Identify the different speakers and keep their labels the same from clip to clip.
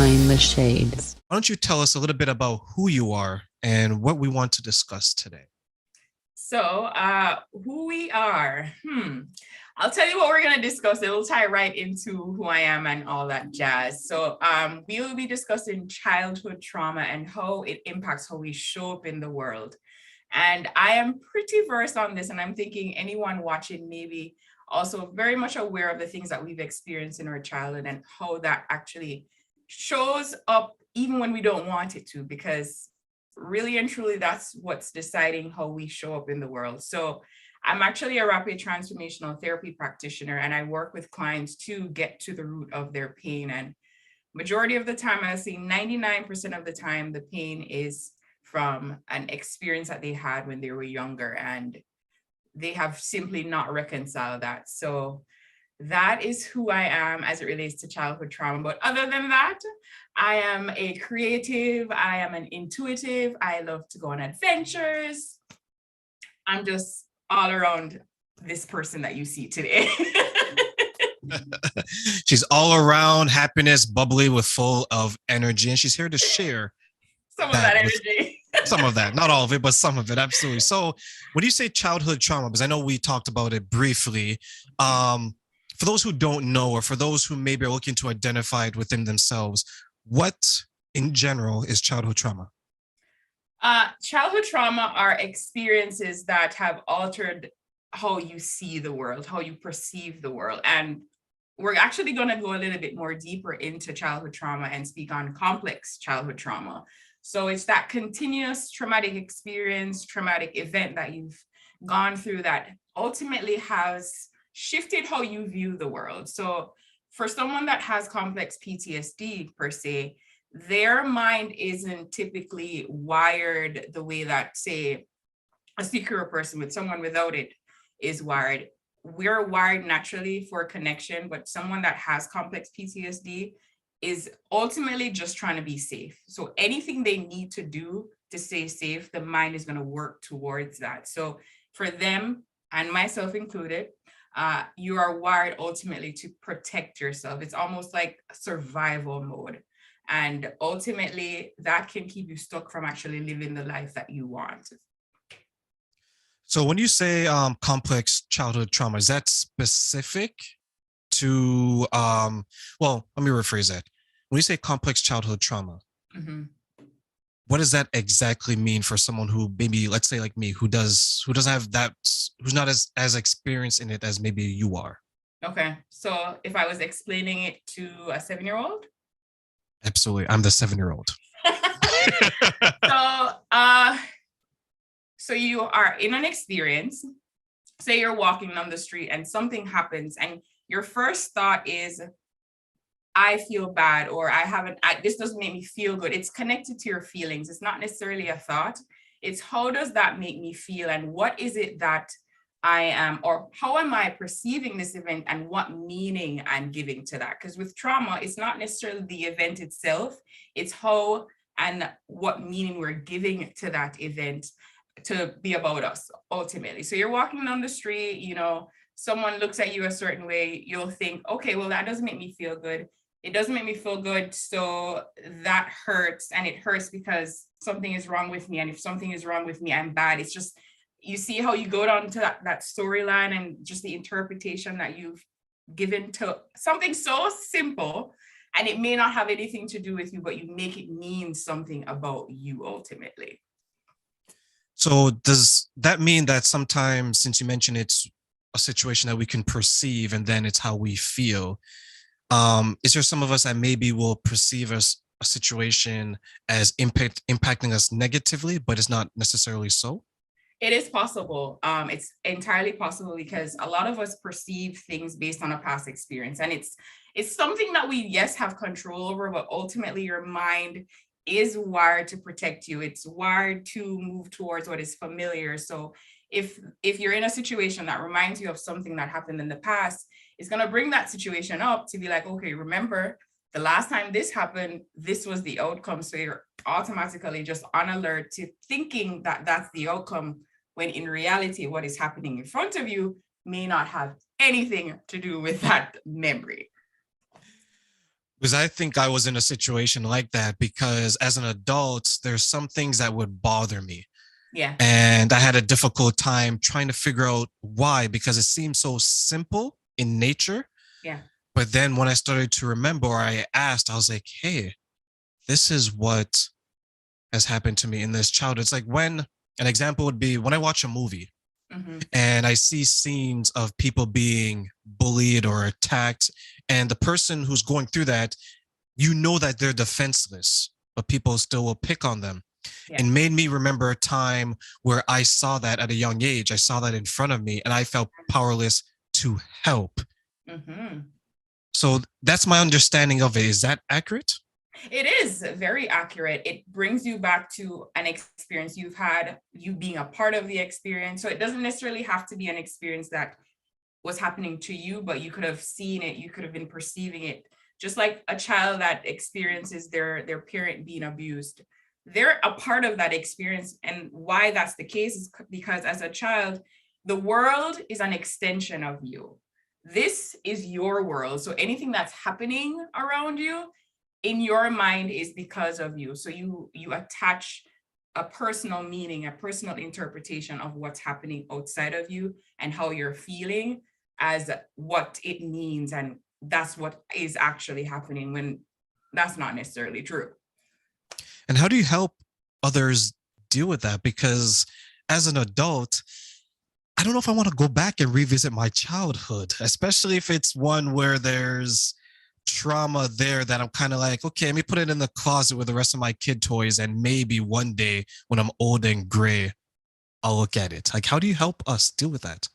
Speaker 1: Behind the Shades.
Speaker 2: Why don't you tell us a little bit about who you are and what we want to discuss today?
Speaker 3: So, who we are. I'll tell you what we're going to discuss. It'll tie right into who I am and all that jazz. So, we will be discussing childhood trauma and how it impacts how we show up in the world. And I am pretty versed on this, and I'm thinking anyone watching maybe also very much aware of the things that we've experienced in our childhood and how that actually shows up even when we don't want it to, because really and truly, that's what's deciding how we show up in the world. So I'm actually a rapid transformational therapy practitioner, and I work with clients to get to the root of their pain. And majority of the time, I see 99% of the time, the pain is from an experience that they had when they were younger, and they have simply not reconciled that. So that is who I am as it relates to childhood trauma. But other than that, I am a creative, I am an intuitive, I love to go on adventures. I'm just all around this person that you see today.
Speaker 2: She's all around happiness, bubbly, with full of energy, and she's here to share
Speaker 3: some of that energy.
Speaker 2: Some of that, not all of it, but some of it, absolutely. So when you say childhood trauma, because I know we talked about it briefly, for those who don't know, or for those who maybe are looking to identify it within themselves, what in general is childhood trauma?
Speaker 3: Childhood trauma are experiences that have altered how you see the world, how you perceive the world. And we're actually going to go a little bit more deeper into childhood trauma and speak on complex childhood trauma. So it's that continuous traumatic experience, traumatic event that you've gone through that ultimately has shifted how you view the world. So for someone that has complex PTSD per se, their mind isn't typically wired the way that, say, a secure person with someone without it is wired. We're wired naturally for connection, but someone that has complex PTSD is ultimately just trying to be safe. So anything they need to do to stay safe, the mind is going to work towards that. So for them, and myself included, you are wired ultimately to protect yourself. It's almost like survival mode. And ultimately, that can keep you stuck from actually living the life that you want.
Speaker 2: So when you say complex childhood trauma, is that specific to, well, let me rephrase that. When you say complex childhood trauma, what does that exactly mean for someone who maybe, let's say like me, who doesn't have that, who's not as experienced in it as maybe you are?
Speaker 3: Okay, so if I was explaining it to a 7-year-old?
Speaker 2: Absolutely, I'm the 7-year-old.
Speaker 3: So you are in an experience, say you're walking on the street and something happens and your first thought is, I feel bad, or this doesn't make me feel good. It's connected to your feelings. It's not necessarily a thought. It's how does that make me feel, and what is it that I am, or how am I perceiving this event, and what meaning I'm giving to that? Because with trauma, it's not necessarily the event itself. It's how and what meaning we're giving to that event to be about us ultimately. So you're walking down the street, someone looks at you a certain way, you'll think, okay, well, that doesn't make me feel good. It doesn't make me feel good, so that hurts, and it hurts because something is wrong with me, and if something is wrong with me, I'm bad. It's just, you see how you go down to that storyline and just the interpretation that you've given to something so simple, and it may not have anything to do with you, but you make it mean something about you ultimately.
Speaker 2: So does that mean that sometimes, since you mentioned it's a situation that we can perceive and then it's how we feel, is there some of us that maybe will perceive as a situation as impacting us negatively, but it's not necessarily so?
Speaker 3: It is possible. It's entirely possible because a lot of us perceive things based on a past experience, and it's something that we, yes, have control over, but ultimately your mind is wired to protect you. It's wired to move towards what is familiar. So if you're in a situation that reminds you of something that happened in the past, it's going to bring that situation up to be like, okay, remember the last time this happened, this was the outcome. So you're automatically just on alert to thinking that that's the outcome, when in reality, what is happening in front of you may not have anything to do with that memory.
Speaker 2: Because I think I was in a situation like that because as an adult, there's some things that would bother me.
Speaker 3: Yeah,
Speaker 2: And I had a difficult time trying to figure out why, because it seemed so simple in nature.
Speaker 3: yeah.
Speaker 2: But then when I started to remember, or I asked, I was like, hey, this is what has happened to me in this childhood. It's like when an example would be when I watch a movie
Speaker 3: Mm-hmm.
Speaker 2: and I see scenes of people being bullied or attacked, and the person who's going through that, you know that they're defenseless, but people still will pick on them. It
Speaker 3: Yeah.
Speaker 2: made me remember a time where I saw that at a young age. I saw that in front of me and I felt powerless to help.
Speaker 3: Mm-hmm.
Speaker 2: So that's my understanding of it. Is that accurate?
Speaker 3: It is very accurate. It brings you back to an experience you've had, you being a part of the experience. So it doesn't necessarily have to be an experience that was happening to you, but you could have seen it, you could have been perceiving it. Just like a child that experiences their parent being abused. They're a part of that experience. And why that's the case is because as a child, the world is an extension of you. This is your world. So anything that's happening around you in your mind is because of you. So you attach a personal meaning, a personal interpretation of what's happening outside of you and how you're feeling as what it means. And that's what is actually happening when that's not necessarily true.
Speaker 2: And how do you help others deal with that? Because as an adult, I don't know if I want to go back and revisit my childhood, especially if it's one where there's trauma there that I'm kind of like, okay, let me put it in the closet with the rest of my kid toys. And maybe one day when I'm old and gray, I'll look at it. Like, how do you help us deal with that?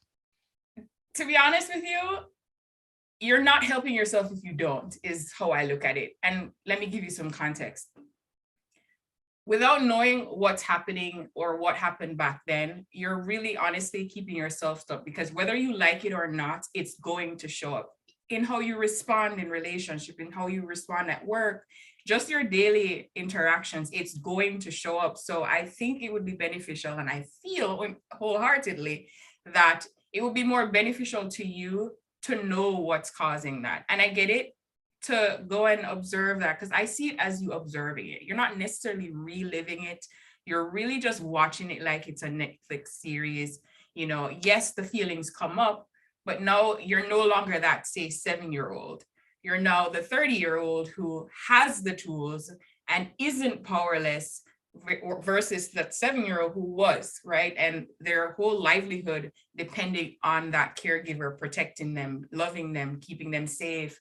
Speaker 3: To be honest with you, you're not helping yourself if you don't, is how I look at it. And let me give you some context. Without knowing what's happening or what happened back then, you're really honestly keeping yourself stuck because whether you like it or not, it's going to show up in how you respond in relationship, in how you respond at work, just your daily interactions, it's going to show up. So I think it would be beneficial, and I feel wholeheartedly that it would be more beneficial to you to know what's causing that. And I get it, to go and observe that because I see it as you observing it. You're not necessarily reliving it. You're really just watching it like it's a Netflix series. Yes, the feelings come up, but now you're no longer that, say, 7-year-old. You're now the 30-year-old who has the tools and isn't powerless versus that 7-year-old who was, right? And their whole livelihood depending on that caregiver protecting them, loving them, keeping them safe.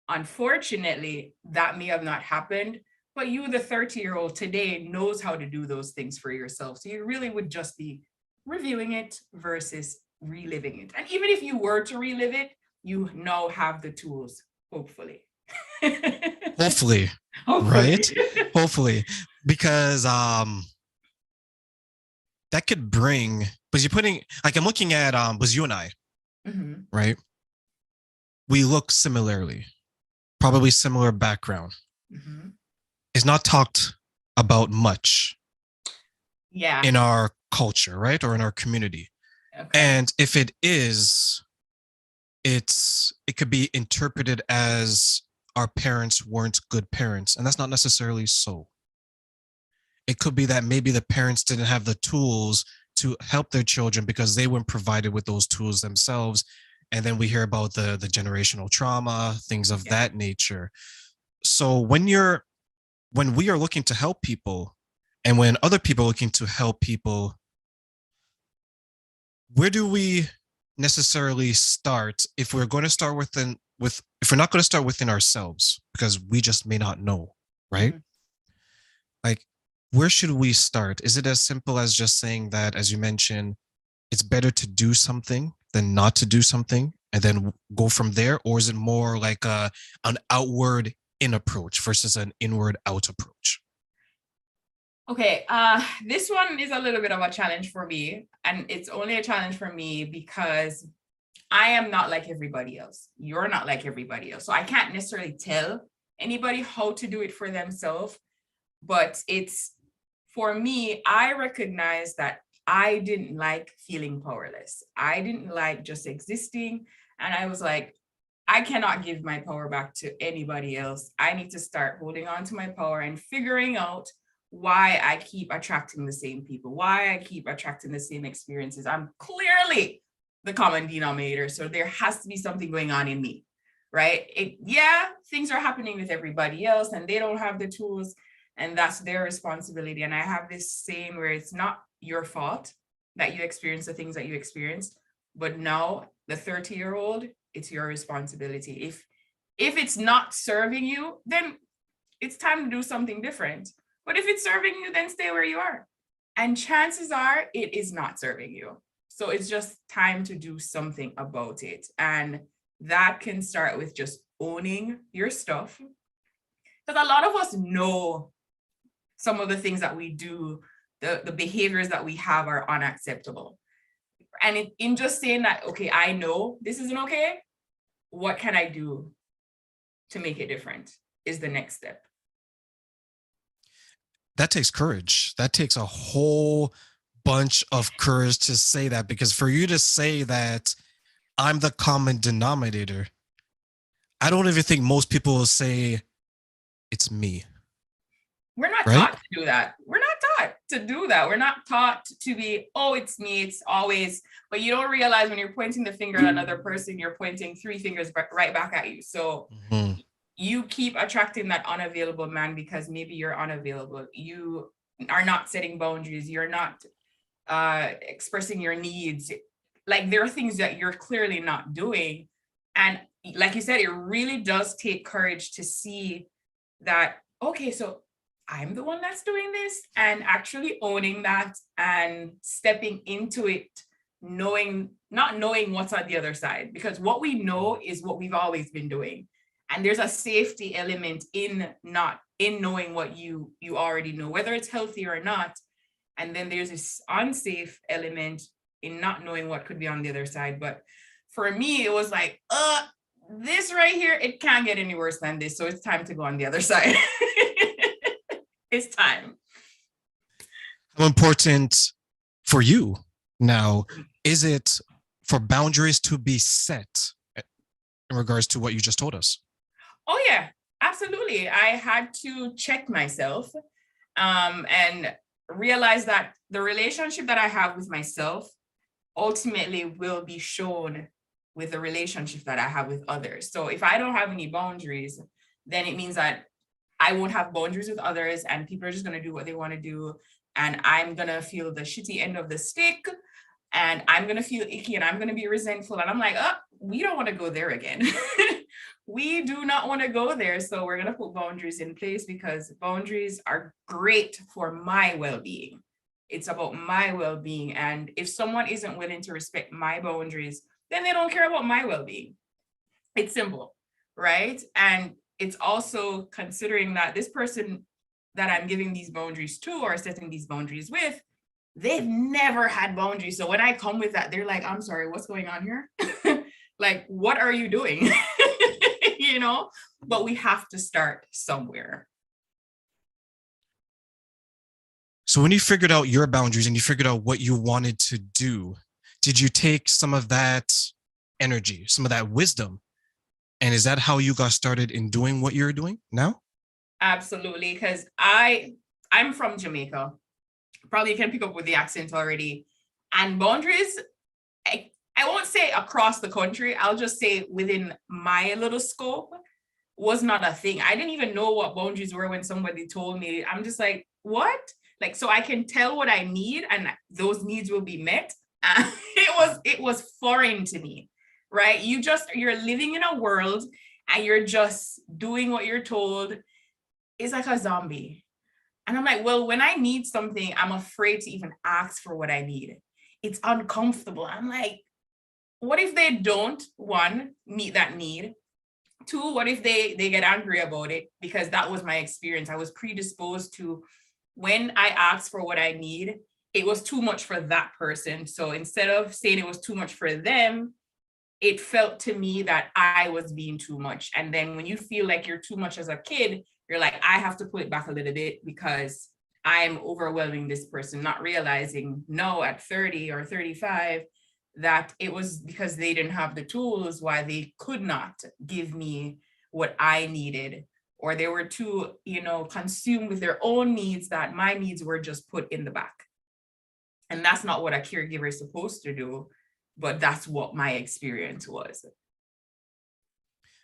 Speaker 3: Unfortunately, that may have not happened, but you, the 30-year-old today, knows how to do those things for yourself. So you really would just be reviewing it versus reliving it. And even if you were to relive it, you now have the tools, hopefully.
Speaker 2: Hopefully,
Speaker 3: Hopefully.
Speaker 2: right? Hopefully, because that could bring, because you're putting, like, I'm looking at was you and I,
Speaker 3: Mhm.
Speaker 2: right? We look similarly, probably similar background.
Speaker 3: Mhm.
Speaker 2: It's not talked about much
Speaker 3: Yeah.
Speaker 2: in our culture, right? Or in our community.
Speaker 3: Okay.
Speaker 2: And if it is, it could be interpreted as our parents weren't good parents. And that's not necessarily so. It could be that maybe the parents didn't have the tools to help their children because they weren't provided with those tools themselves. And then we hear about the generational trauma, things of
Speaker 3: Yeah.
Speaker 2: that nature. So when we are looking to help people and when other people are looking to help people, where do we necessarily start if we're going to start with if we're not going to start within ourselves because we just may not know, right?
Speaker 3: Mhm.
Speaker 2: Like, where should we start? Is it as simple as just saying that, as you mentioned, it's better to do something than not to do something and then go from there? Or is it more like an outward in approach versus an inward out approach?
Speaker 3: Okay, this one is a little bit of a challenge for me, and it's only a challenge for me because I am not like everybody else. You're not like everybody else. So I can't necessarily tell anybody how to do it for themselves, but it's for me, I recognize that I didn't like feeling powerless. I didn't like just existing. And I was like, I cannot give my power back to anybody else. I need to start holding on to my power and figuring out why I keep attracting the same people, why I keep attracting the same experiences. I'm clearly the common denominator. So there has to be something going on in me, right? Things are happening with everybody else and they don't have the tools, and that's their responsibility. And I have this saying where it's not your fault that you experience the things that you experience, but now the 30-year-old, it's your responsibility. If it's not serving you, then it's time to do something different. But if it's serving you, then stay where you are. And chances are it is not serving you. So it's just time to do something about it. And that can start with just owning your stuff. Because a lot of us know some of the things that we do, the behaviors that we have are unacceptable. And in just saying that, okay, I know this isn't okay, what can I do to make it different is the next step.
Speaker 2: That takes courage. That takes a whole bunch of courage to say that, because for you to say that I'm the common denominator, I don't even think most people will say it's me.
Speaker 3: We're not
Speaker 2: right?
Speaker 3: taught to do that. We're not taught to do that. We're not taught to be, oh, it's me, it's always, but you don't realize when you're pointing the finger at another person, you're pointing 3 fingers right back at you. So you keep attracting that unavailable man because maybe you're unavailable. You are not setting boundaries. You're not expressing your needs. Like there are things that you're clearly not doing. And like you said, it really does take courage to see that, okay, so I'm the one that's doing this, and actually owning that and stepping into it, not knowing what's on the other side, because what we know is what we've always been doing. And there's a safety element in knowing what you already know, whether it's healthy or not. And then there's this unsafe element in not knowing what could be on the other side. But for me, it was like, this right here, it can't get any worse than this. So it's time to go on the other side. It's time.
Speaker 2: How important for you now is it for boundaries to be set in regards to what you just told us?
Speaker 3: Oh yeah, absolutely. I had to check myself and realize that the relationship that I have with myself ultimately will be shown with the relationship that I have with others. So if I don't have any boundaries, then it means that I won't have boundaries with others and people are just going to do what they want to do. And I'm going to feel the shitty end of the stick and I'm going to feel icky and I'm going to be resentful. And I'm like, oh, we don't want to go there again. We do not want to go there. So we're going to put boundaries in place because boundaries are great for my well-being. It's about my well-being. And if someone isn't willing to respect my boundaries, then they don't care about my well-being. It's simple, right? And it's also considering that this person that I'm giving these boundaries to or setting these boundaries with, they've never had boundaries. So when I come with that, they're like, I'm sorry, what's going on here? Like, what are you doing? You know, but we have to start somewhere.
Speaker 2: So when you figured out your boundaries and you figured out what you wanted to do, did you take some of that energy, some of that wisdom? And is that how you got started in doing what you're doing now?
Speaker 3: Absolutely, because I'm from Jamaica. Probably you can pick up with the accent already. And boundaries, I won't say across the country, I'll just say within my little scope was not a thing. I didn't even know what boundaries were when somebody told me. I'm just like, what? Like, so I can tell what I need and those needs will be met. It was foreign to me, right? You're living in a world and you're just doing what you're told. It's like a zombie. And I'm like, well, when I need something, I'm afraid to even ask for what I need. It's uncomfortable. I'm like, what if they don't, one, meet that need? Two, what if they get angry about it? Because that was my experience. I was predisposed to, when I asked for what I need, it was too much for that person. So instead of saying it was too much for them, it felt to me that I was being too much. And then when you feel like you're too much as a kid, you're like, I have to pull it back a little bit because I'm overwhelming this person, not realizing, no, at 30 or 35, that it was because they didn't have the tools why they could not give me what I needed, or they were too, consumed with their own needs that my needs were just put in the back. And that's not what a caregiver is supposed to do, but that's what my experience was.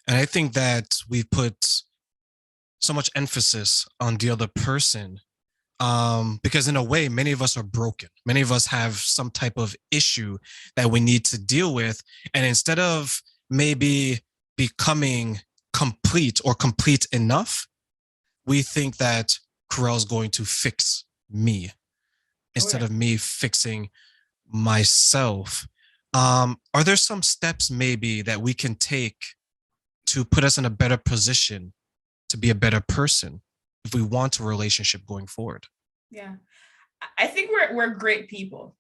Speaker 2: And I think that we put so much emphasis on the other person, because in a way, many of us are broken. Many of us have some type of issue that we need to deal with. And instead of maybe becoming complete or complete enough, we think that Caurel's going to fix me
Speaker 3: Oh,
Speaker 2: instead
Speaker 3: yeah.
Speaker 2: of me fixing myself. Are there some steps maybe that we can take to put us in a better position to be a better person if we want a relationship going forward?
Speaker 3: Yeah. I think we're great people.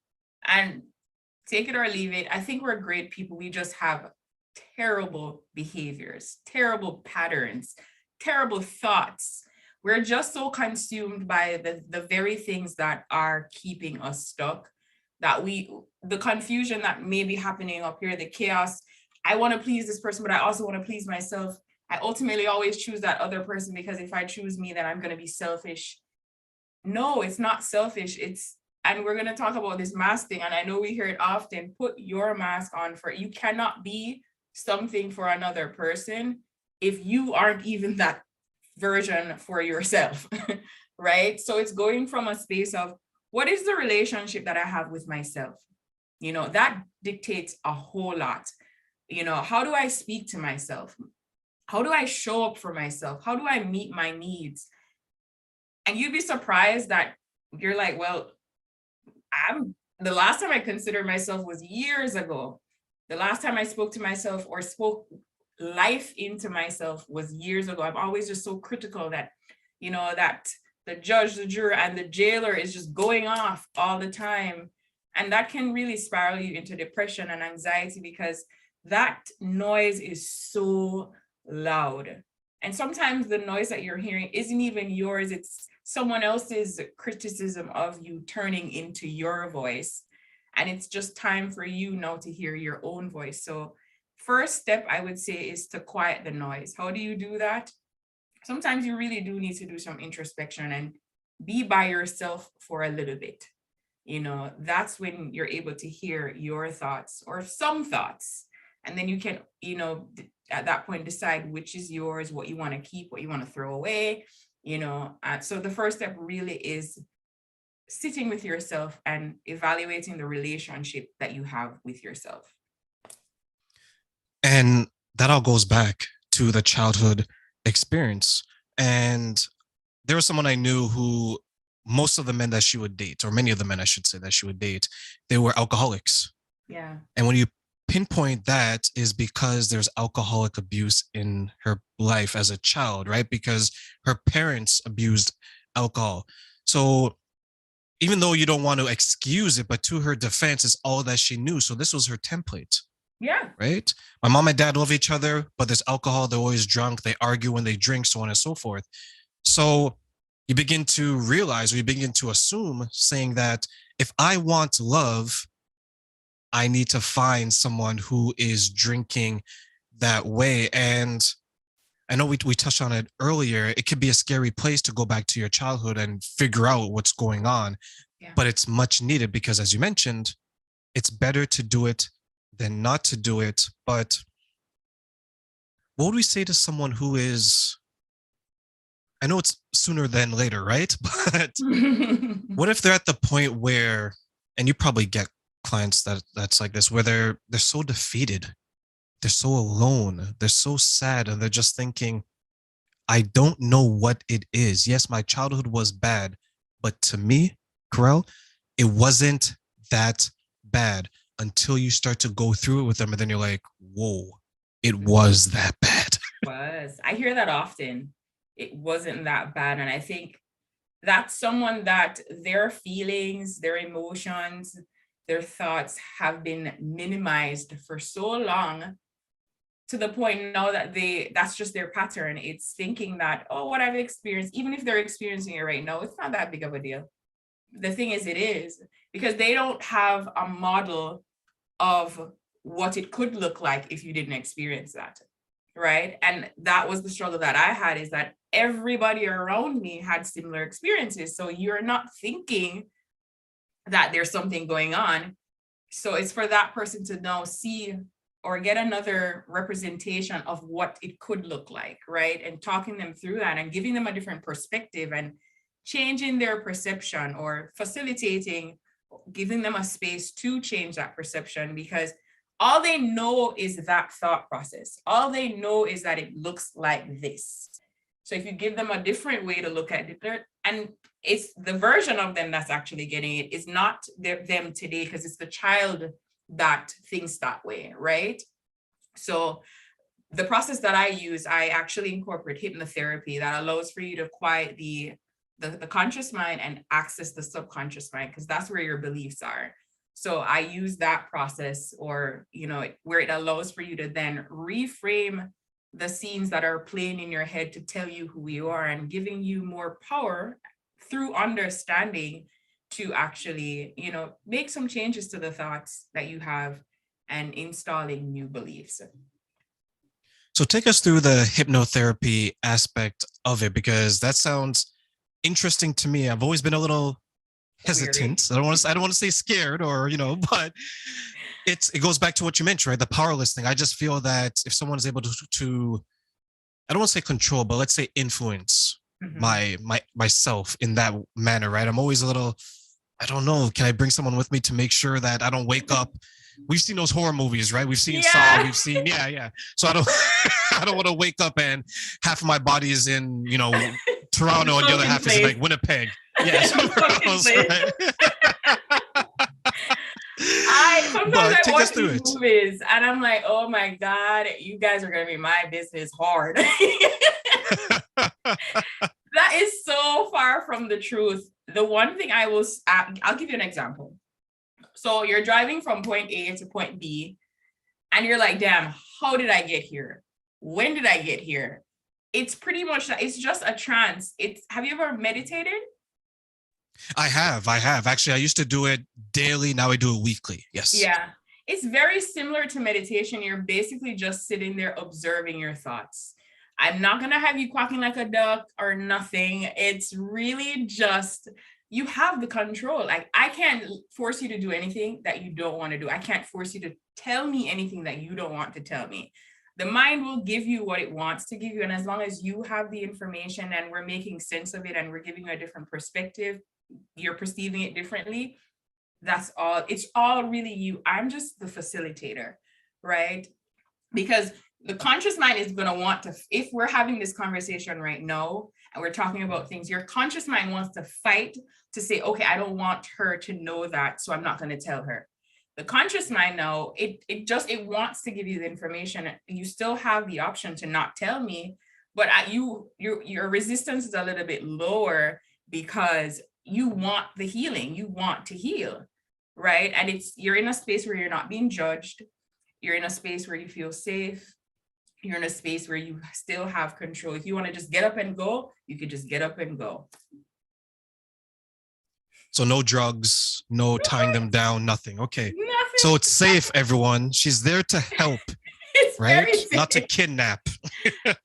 Speaker 3: And take it or leave it, I think we're great people. We just have terrible behaviors, terrible patterns, terrible thoughts. We're just so consumed by the very things that are keeping us stuck, that the confusion that may be happening up here, the chaos. I want to please this person, but I also want to please myself. I ultimately always choose that other person because if I choose me, then I'm going to be selfish. No, it's not selfish. And we're going to talk about this mask thing. And I know we hear it often, put your mask on. You cannot be something for another person if you aren't even that version for yourself, right? So it's going from a space of what is the relationship that I have with myself? That dictates a whole lot. How do I speak to myself? How do I show up for myself? How do I meet my needs? And you'd be surprised that you're like, well, the last time I considered myself was years ago. The last time I spoke to myself or spoke life into myself was years ago. I'm always just so critical that, that the judge, the juror, and the jailer is just going off all the time. And that can really spiral you into depression and anxiety because that noise is so loud. And sometimes the noise that you're hearing isn't even yours. It's someone else's criticism of you turning into your voice. And it's just time for you now to hear your own voice. So first step, I would say, is to quiet the noise. How do you do that? Sometimes you really do need to do some introspection and be by yourself for a little bit. That's when you're able to hear your thoughts or some thoughts. And then you can, at that point, decide which is yours, what you want to keep, what you want to throw away. So the first step really is sitting with yourself and evaluating the relationship that you have with yourself.
Speaker 2: And that all goes back to the childhood experience. And there was someone I knew who most of the men that she would date, or many of the men I should say that she would date, they were alcoholics.
Speaker 3: Yeah.
Speaker 2: And when you pinpoint that is because there's alcoholic abuse in her life as a child, right? Because her parents abused alcohol. So even though you don't want to excuse it, but to her defense, is all that she knew. So this was her template.
Speaker 3: Yeah.
Speaker 2: Right? My mom and dad love each other, but there's alcohol. They're always drunk. They argue when they drink, so on and so forth. So you begin to realize, or you begin to assume, saying that if I want love, I need to find someone who is drinking that way. And I know we touched on it earlier. It could be a scary place to go back to your childhood and figure out what's going on.
Speaker 3: Yeah.
Speaker 2: But it's much needed because, as you mentioned, it's better to do it than not to do it. But what would we say to someone who is, I know it's sooner than later, right? But what if they're at the point where, and you probably get clients that's like this, where they're so defeated, they're so alone, they're so sad, and they're just thinking, I don't know what it is. Yes, my childhood was bad, but to me, Caurel, it wasn't that bad until you start to go through it with them. And then you're like, whoa, it was that bad.
Speaker 3: I hear that often. It wasn't that bad. And I think that's someone that their feelings, their emotions, their thoughts have been minimized for so long, to the point now that that's just their pattern. It's thinking that, oh, what I've experienced, even if they're experiencing it right now, it's not that big of a deal. The thing is, it is, because they don't have a model of what it could look like if you didn't experience that. Right. And that was the struggle that I had, is that everybody around me had similar experiences. So you're not thinking that there's something going on. So it's for that person to now see or get another representation of what it could look like, right? And talking them through that and giving them a different perspective and changing their perception, or facilitating, giving them a space to change that perception, because all they know is that thought process. All they know is that it looks like this. So if you give them a different way to look at it, and it's the version of them that's actually getting it, is not them today, because it's the child that thinks that way, right? So the process that I use, I actually incorporate hypnotherapy that allows for you to quiet the conscious mind and access the subconscious mind, because that's where your beliefs are. So I use that process, or, where it allows for you to then reframe the scenes that are playing in your head to tell you who you are, and giving you more power through understanding to actually, make some changes to the thoughts that you have and installing new beliefs.
Speaker 2: So take us through the hypnotherapy aspect of it, because that sounds interesting to me. I've always been a little hesitant. I don't want to say scared, or but it goes back to what you mentioned, right? The powerless thing. I just feel that if someone is able to I don't want to say control, but let's say influence myself in that manner, right? I'm always a little, I don't know, can I bring someone with me to make sure that I don't wake up? We've seen those horror movies, right? We've seen Saw, we've seen, yeah. So I don't I don't want to wake up and half of my body is in, Toronto and the other half is in like Winnipeg. Yeah, else, right?
Speaker 3: Sometimes I watch these movies and I'm like, oh my God, you guys are gonna be my business hard. That is so far from the truth. The one thing I'll give you an example. So you're driving from point A to point B, and you're like, damn, how did I get here? When did I get here? It's pretty much, it's just a trance. Have you ever meditated?
Speaker 2: I have. Actually, I used to do it daily. Now I do it weekly. Yes.
Speaker 3: Yeah. It's very similar to meditation. You're basically just sitting there observing your thoughts. I'm not going to have you quacking like a duck or nothing. It's really just, you have the control. Like, I can't force you to do anything that you don't want to do. I can't force you to tell me anything that you don't want to tell me. The mind will give you what it wants to give you. And as long as you have the information and we're making sense of it and we're giving you a different perspective, you're perceiving it differently, that's all. It's all really you. I'm just the facilitator, right? Because the conscious mind is going to want to, if we're having this conversation right now and we're talking about things, your conscious mind wants to fight to say, okay, I don't want her to know that, so I'm not going to tell her. The conscious mind now, it wants to give you the information. You still have the option to not tell me, but your resistance is a little bit lower because you want the healing, you want to heal, right? And you're in a space where you're not being judged. You're in a space where you feel safe. You're in a space where you still have control. If you want to just get up and go, you could just get up and go.
Speaker 2: So no drugs, no tying them down, nothing. Okay. Nothing. So it's safe, everyone. She's there to help, right? Not to kidnap.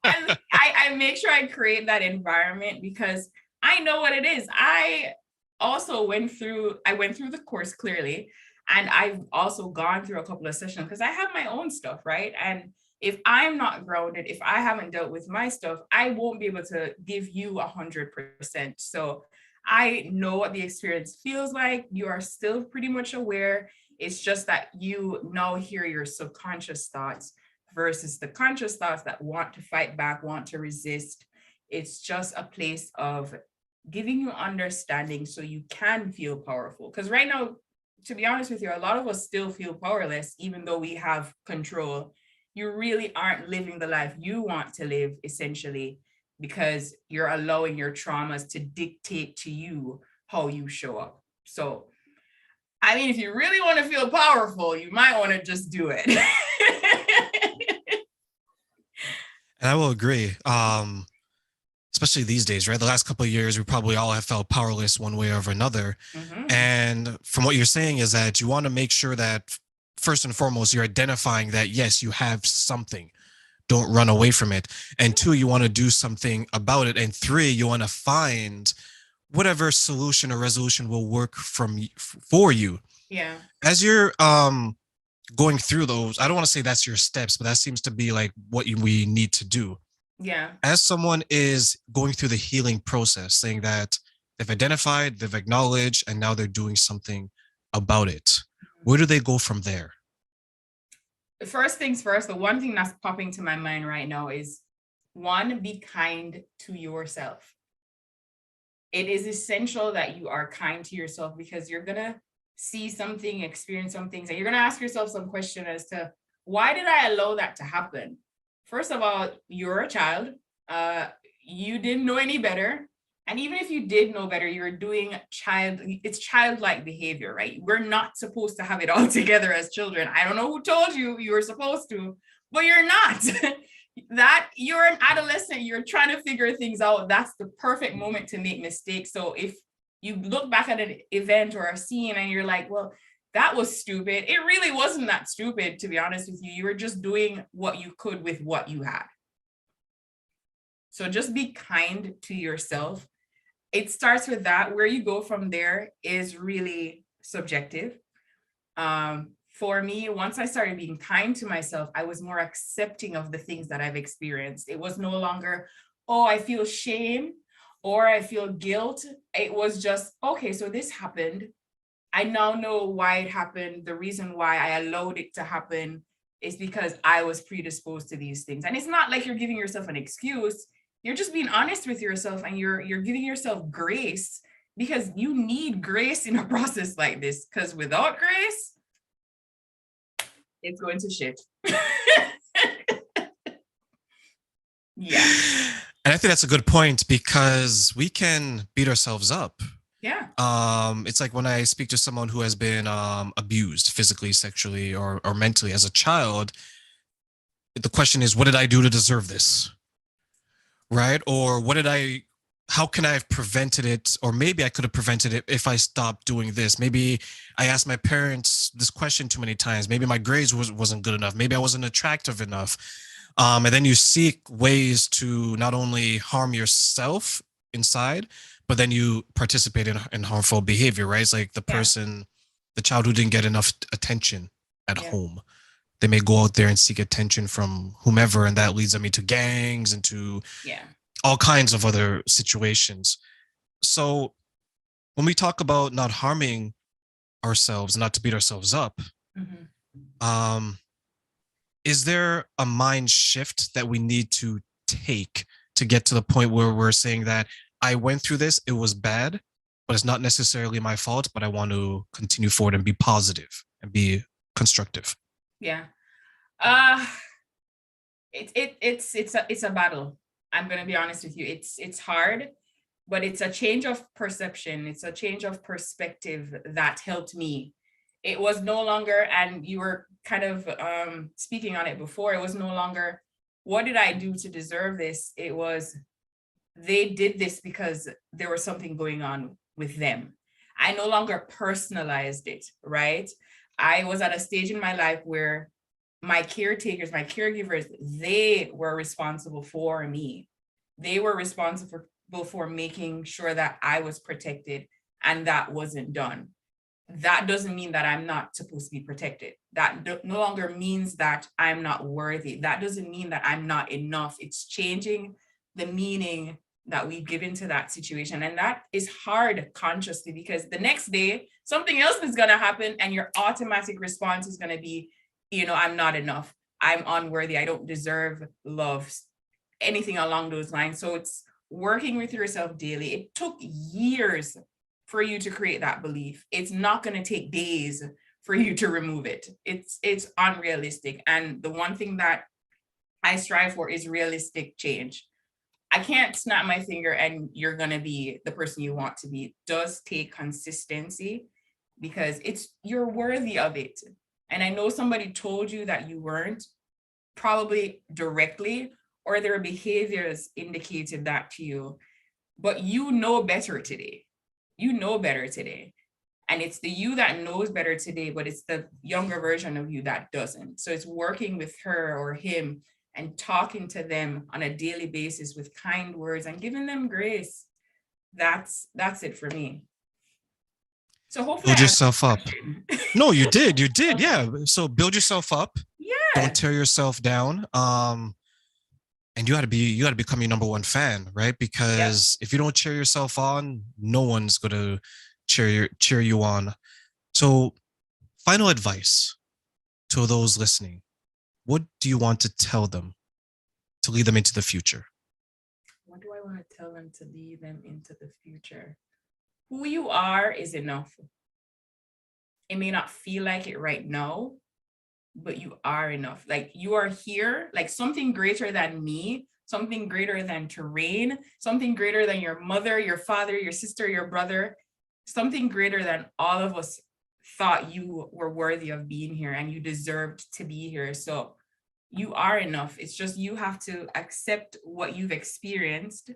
Speaker 3: I make sure I create that environment because I know what it is. I also went through the course clearly. And I've also gone through a couple of sessions because I have my own stuff, right? And if I'm not grounded, if I haven't dealt with my stuff, I won't be able to give you 100%. So I know what the experience feels like. You are still pretty much aware. It's just that you now hear your subconscious thoughts versus the conscious thoughts that want to fight back, want to resist. It's just a place of giving you understanding so you can feel powerful. Because right now, to be honest with you, a lot of us still feel powerless, even though we have control. You really aren't living the life you want to live, essentially, because you're allowing your traumas to dictate to you how you show up. So, I mean, if you really want to feel powerful, you might want to just do it.
Speaker 2: And I will agree. Especially these days, right? The last couple of years, we probably all have felt powerless one way or another. Mm-hmm. And from what you're saying is that you want to make sure that first and foremost, you're identifying that, yes, you have something. Don't run away from it. And two, you want to do something about it. And three, you want to find whatever solution or resolution will work for you.
Speaker 3: Yeah.
Speaker 2: As you're going through those, I don't want to say that's your steps, but that seems to be like what we need to do.
Speaker 3: Yeah.
Speaker 2: As someone is going through the healing process, saying that they've identified, they've acknowledged, and now they're doing something about it, where do they go from there?
Speaker 3: First things first, the one thing that's popping to my mind right now is one, be kind to yourself. It is essential that you are kind to yourself because you're going to see something, experience some things, and you're going to ask yourself some question as to why did I allow that to happen? First of all, you're a child. You didn't know any better. And even if you did know better, you're doing it's childlike behavior, right? We're not supposed to have it all together as children. I don't know who told you you were supposed to, but you're not. That you're an adolescent, you're trying to figure things out. That's the perfect moment to make mistakes. So if you look back at an event or a scene and you're like, well, that was stupid. It really wasn't that stupid, to be honest with you. You were just doing what you could with what you had. So just be kind to yourself. It starts with that. Where you go from there is really subjective. For me, once I started being kind to myself, I was more accepting of the things that I've experienced. It was no longer, oh, I feel shame or I feel guilt. It was just, okay, so this happened. I now know why it happened. The reason why I allowed it to happen is because I was predisposed to these things. And it's not like you're giving yourself an excuse. You're just being honest with yourself and you're giving yourself grace because you need grace in a process like this. Because without grace, it's going to shit. Yeah.
Speaker 2: And I think that's a good point because we can beat ourselves up.
Speaker 3: Yeah.
Speaker 2: It's like when I speak to someone who has been abused physically, sexually, or mentally as a child, the question is, what did I do to deserve this? Right? Or how can I have prevented it? Or maybe I could have prevented it if I stopped doing this. Maybe I asked my parents this question too many times. Maybe my grades wasn't good enough. Maybe I wasn't attractive enough. And then you seek ways to not only harm yourself inside, but then you participate in harmful behavior, right? It's like the child who didn't get enough attention at home. They may go out there and seek attention from whomever, and that leads them into gangs, into all kinds of other situations. So when we talk about not harming ourselves, not to beat ourselves up, is there a mind shift that we need to take to get to the point where we're saying that I went through this, it was bad, but it's not necessarily my fault, but I want to continue forward and be positive and be constructive?
Speaker 3: Yeah. It's a battle. I'm gonna be honest with you. It's hard, but it's a change of perception. It's a change of perspective that helped me. It was no longer, and you were kind of speaking on it before, it was no longer, what did I do to deserve this? It was, they did this because there was something going on with them. I no longer personalized it, right? I was at a stage in my life where my caretakers, my caregivers, they were responsible for me. They were responsible for making sure that I was protected, and that wasn't done. That doesn't mean that I'm not supposed to be protected. That no longer means that I'm not worthy. That doesn't mean that I'm not enough. It's changing the meaning that we give into that situation. And that is hard consciously, because the next day, something else is going to happen and your automatic response is going to be, I'm not enough. I'm unworthy. I don't deserve love, anything along those lines. So it's working with yourself daily. It took years for you to create that belief. It's not going to take days for you to remove it. It's unrealistic. And the one thing that I strive for is realistic change. I can't snap my finger and you're going to be the person you want to be. It does take consistency, because you're worthy of it. And I know somebody told you that you weren't, probably directly, or their behaviors indicated that to you, but you know better today. You know better today. And it's the you that knows better today, but it's the younger version of you that doesn't. So it's working with her or him and talking to them on a daily basis with kind words and giving them grace. That's it for me. So hopefully
Speaker 2: Build
Speaker 3: I answered
Speaker 2: yourself up.
Speaker 3: the question.
Speaker 2: No, you did. You did.
Speaker 3: Okay.
Speaker 2: Yeah. So build yourself up. Don't
Speaker 3: Yeah.
Speaker 2: tear yourself down. And you gotta become your number one fan, right?
Speaker 3: Yep.
Speaker 2: Because if you don't cheer yourself on, no one's gonna cheer you on. So, final advice to those listening. What do you want to tell them to lead them into the future?
Speaker 3: What do I want to tell them to lead them into the future? Who you are is enough. It may not feel like it right now, but you are enough. Like you are here, like something greater than me, something greater than terrain, something greater than your mother, your father, your sister, your brother, something greater than all of us thought you were worthy of being here and you deserved to be here. So you are enough. It's just you have to accept what you've experienced,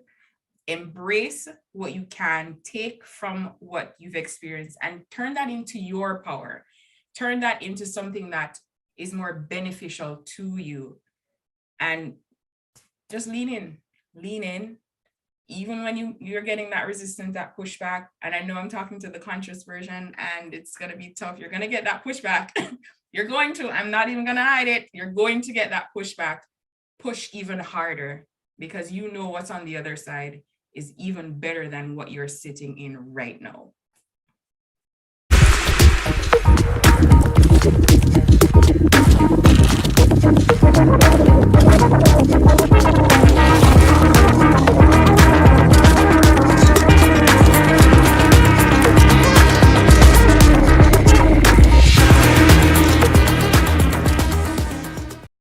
Speaker 3: embrace what you can take from what you've experienced, and turn that into your power. Turn that into something that is more beneficial to you. And just lean in, even when you're getting that resistance, that pushback. And I know I'm talking to the conscious version and it's going to be tough. You're going to get that pushback. You're going to, I'm not even going to hide it. You're going to get that pushback. Push even harder because you know what's on the other side is even better than what you're sitting in right now.